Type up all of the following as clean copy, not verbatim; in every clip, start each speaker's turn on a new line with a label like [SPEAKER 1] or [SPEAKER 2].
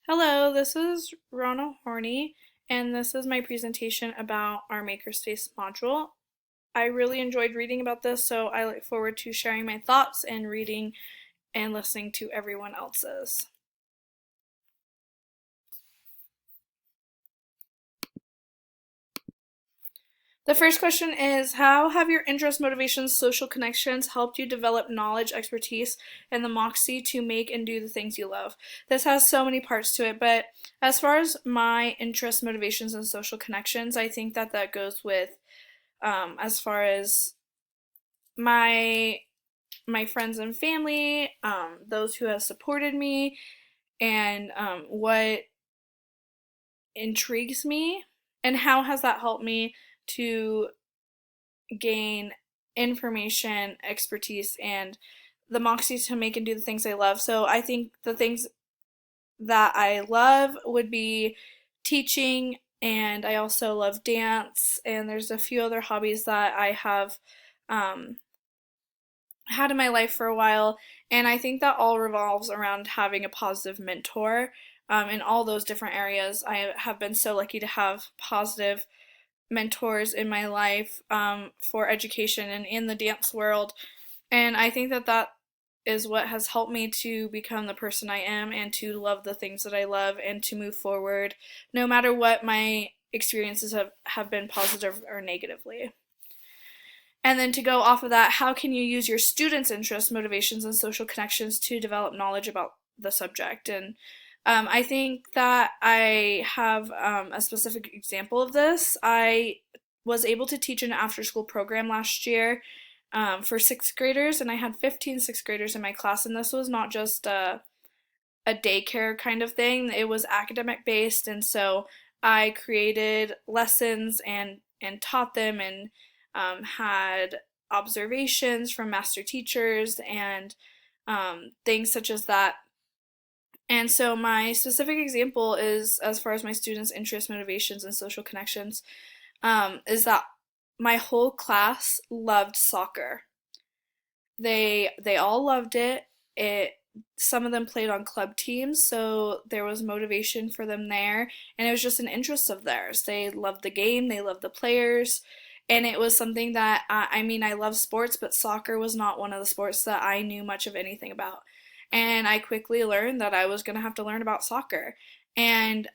[SPEAKER 1] Hello, this is Rhonna Horney, and this is my presentation about our Makerspace module. I really enjoyed reading about this, so I look forward to sharing my thoughts and reading and listening to everyone else's. The first question is, how have your interests, motivations, social connections helped you develop knowledge, expertise, and the moxie to make and do the things you love? This has so many parts to it, but as far as my interests, motivations, and social connections, I think that goes with as far as my my friends and family, those who have supported me, and what intrigues me, and how has that helped me to gain information, expertise, and the moxie to make and do the things I love. So I think the things that I love would be teaching, and I also love dance, and there's a few other hobbies that I have um, had in my life for a while, and I think that all revolves around having a positive mentor in all those different areas. I have been so lucky to have positive mentors in my life for education and in the dance world, and I think that is what has helped me to become the person I am and to love the things that I love and to move forward no matter what my experiences have been positive or negatively. And then to go off of that, how can you use your students' interests, motivations, and social connections to develop knowledge about the subject? And I think that I have a specific example of this. I was able to teach an after school program last year for sixth graders, and I had 15 sixth graders in my class, and this was not just a daycare kind of thing. It was academic based, and so I created lessons and taught them and had observations from master teachers and things such as that. And so my specific example is, as far as my students' interests, motivations, and social connections, is that my whole class loved soccer. They all loved it. Some of them played on club teams, so there was motivation for them there, and it was just an interest of theirs. They loved the game, they loved the players, and it was something that I mean, I love sports, but soccer was not one of the sports that I knew much of anything about. And I quickly learned that I was going to have to learn about soccer. And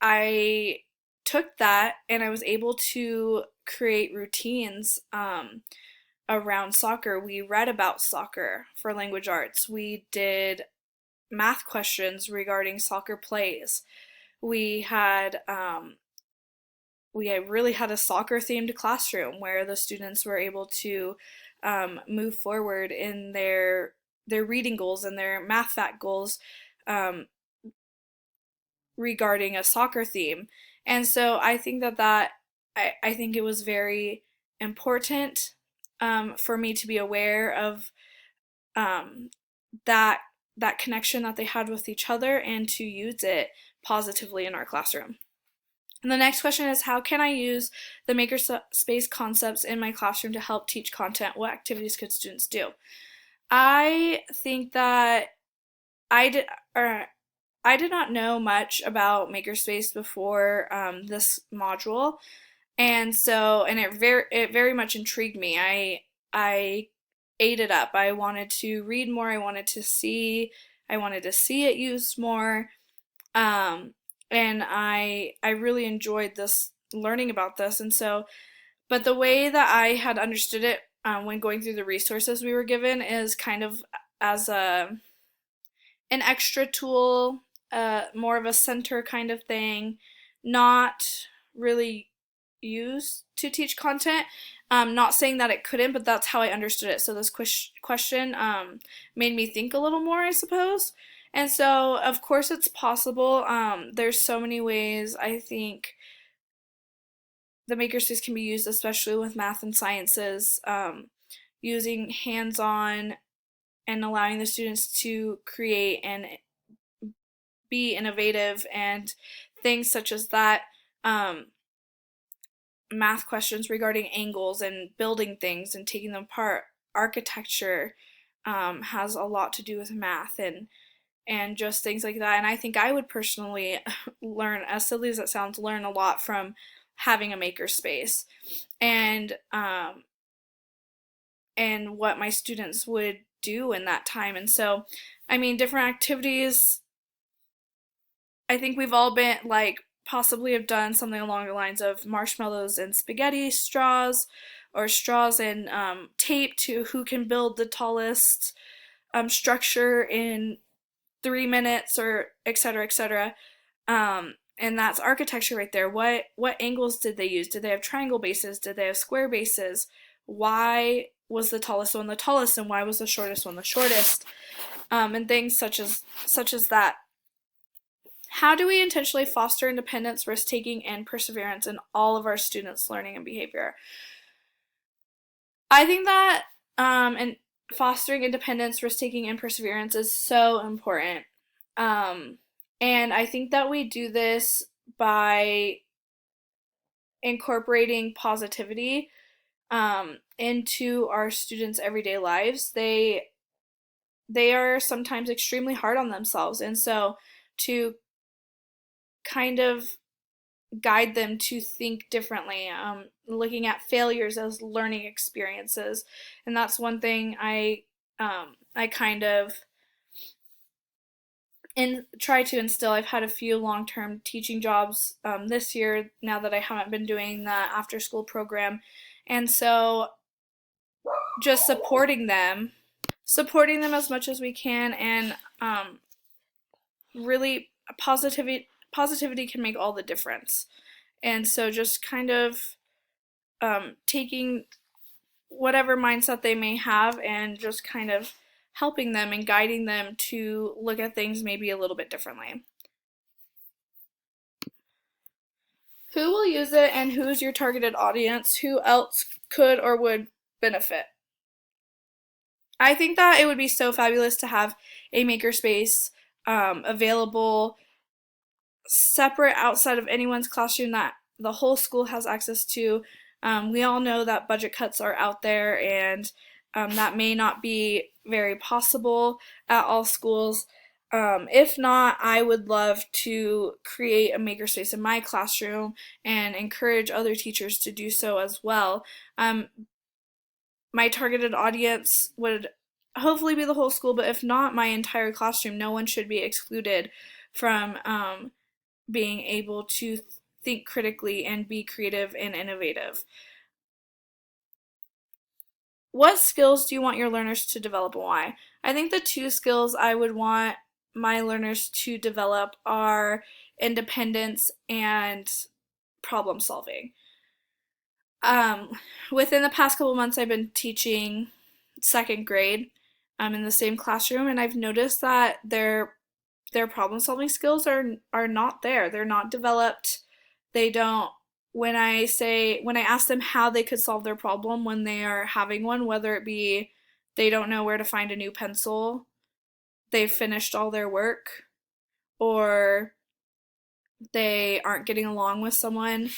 [SPEAKER 1] I took that and I was able to create routines around soccer. We read about soccer for language arts. We did math questions regarding soccer plays. We had we really had a soccer themed classroom where the students were able to move forward in their reading goals and their math fact goals um, regarding a soccer theme. And so I think I think it was very important for me to be aware of um, that that connection that they had with each other and to use it positively in our classroom. And the next question is, how can I use the makerspace concepts in my classroom to help teach content? What activities could students do? I think that I did or I did not know much about Makerspace before this module, and so it very much intrigued me. I ate it up. I wanted to read more. I wanted to see it used more. Um, and I really enjoyed this learning about this, and so but the way that I had understood it when going through the resources we were given is kind of as an extra tool, more of a center kind of thing, not really used to teach content. Not saying that it couldn't, but that's how I understood it. So this question made me think a little more, I suppose. And so, of course, it's possible. There's so many ways I think the makerspace can be used, especially with math and sciences, using hands-on and allowing the students to create and be innovative and things such as that. Um, Math questions regarding angles and building things and taking them apart. Architecture has a lot to do with math, and just things like that. And I think I would personally learn, as silly as it sounds, learn a lot from having a makerspace, and what my students would do in that time. And so, I mean, different activities. I think we've all been like possibly have done something along the lines of marshmallows and spaghetti straws, or straws and tape to who can build the tallest structure in 3 minutes, or et cetera, et cetera. And that's architecture right there. What angles did they use? Did they have triangle bases? Did they have square bases? Why was the tallest one the tallest, and why was the shortest one the shortest? And things such as that. How do we intentionally foster independence, risk-taking, and perseverance in all of our students' learning and behavior? I think that and fostering independence, risk-taking, and perseverance is so important. And I think that we do this by incorporating positivity into our students' everyday lives. They are sometimes extremely hard on themselves, and so to kind of guide them to think differently, looking at failures as learning experiences. And that's one thing I kind of try to instill. I've had a few long-term teaching jobs this year, now that I haven't been doing the after-school program, and so just supporting them as much as we can, and really positivity can make all the difference. And so just kind of taking whatever mindset they may have and just kind of helping them and guiding them to look at things maybe a little bit differently. Who will use it, and who's your targeted audience? Who else could or would benefit? I think that it would be so fabulous to have a makerspace available separate outside of anyone's classroom that the whole school has access to. We all know that budget cuts are out there, and that may not be very possible at all schools. If not, I would love to create a makerspace in my classroom and encourage other teachers to do so as well. My targeted audience would hopefully be the whole school, but if not, my entire classroom. No one should be excluded from being able to think critically and be creative and innovative. What skills do you want your learners to develop, and why? I think the two skills I would want my learners to develop are independence and problem solving. Within the past couple months, I've been teaching second grade in the same classroom, and I've noticed that their problem solving skills are not there. They're not developed. They don't. When I ask them how they could solve their problem when they are having one, whether it be they don't know where to find a new pencil, they've finished all their work, or they aren't getting along with someone,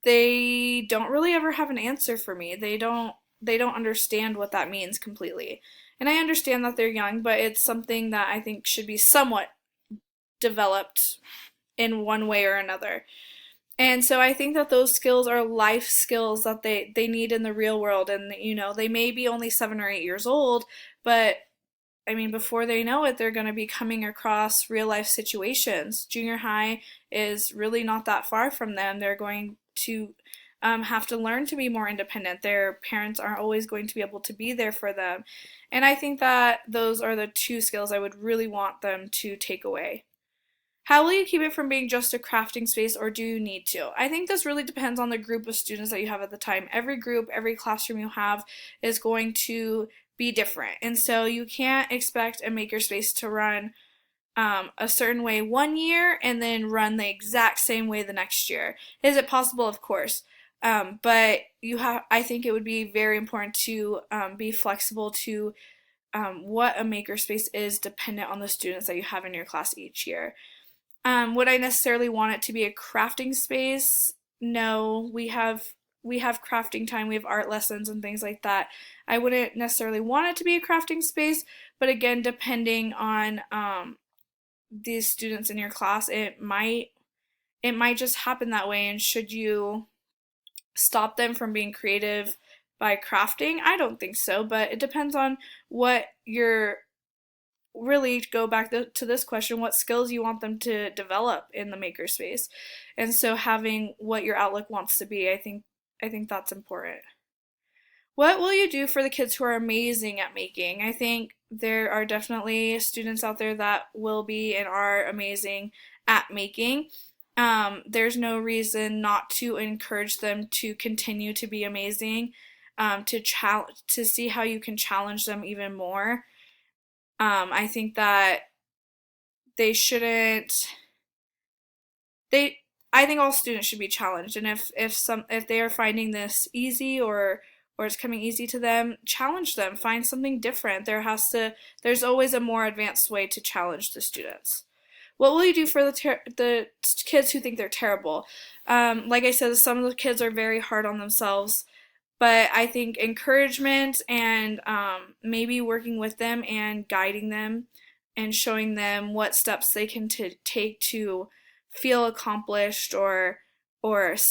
[SPEAKER 1] they don't really ever have an answer for me. They don't understand what that means completely. And I understand that they're young, but it's something that I think should be somewhat developed in one way or another. And so I think that those skills are life skills that they need in the real world. And, they may be only 7 or 8 years old, but I mean, before they know it, they're going to be coming across real life situations. Junior high is really not that far from them. They're going to have to learn to be more independent. Their parents aren't always going to be able to be there for them. And I think that those are the two skills I would really want them to take away. How will you keep it from being just a crafting space, or do you need to? I think this really depends on the group of students that you have at the time. Every group, every classroom you have is going to be different. And so you can't expect a makerspace to run a certain way one year and then run the exact same way the next year. Is it possible? Of course. But I think it would be very important to be flexible to what a makerspace is, dependent on the students that you have in your class each year. Would I necessarily want it to be a crafting space? No, we have we have crafting time, we have art lessons and things like that. I wouldn't necessarily want it to be a crafting space, but again, depending on these students in your class, it might just happen that way. And should you stop them from being creative by crafting? I don't think so, but it depends on what you're really go back to this question, what skills you want them to develop in the makerspace. And so having what your outlook wants to be, I think that's important. What will you do for the kids who are amazing at making? I think there are definitely students out there that will be and are amazing at making. There's no reason not to encourage them to continue to be amazing, to see how you can challenge them even more. I think that they shouldn't. They. I think all students should be challenged, and if they are finding this easy or it's coming easy to them, challenge them. Find something different. There's always a more advanced way to challenge the students. What will you do for the kids who think they're terrible? Like I said, some of the kids are very hard on themselves, but I think encouragement and maybe working with them and guiding them and showing them what steps they can take to feel accomplished, or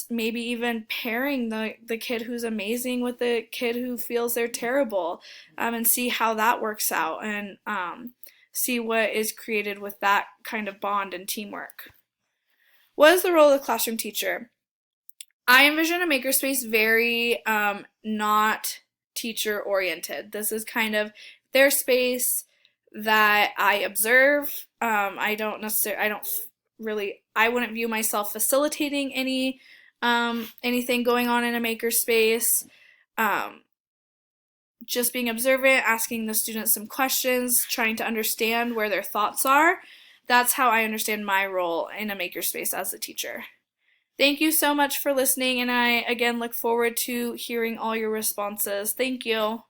[SPEAKER 1] maybe even pairing the kid who's amazing with the kid who feels they're terrible, and see how that works out, and see what is created with that kind of bond and teamwork. What is the role of the classroom teacher? I envision a makerspace very not teacher oriented. This is kind of their space that I observe. I don't really, I wouldn't view myself facilitating anything going on in a makerspace. Just being observant, asking the students some questions, trying to understand where their thoughts are. That's how I understand my role in a makerspace as a teacher. Thank you so much for listening, and I again look forward to hearing all your responses. Thank you.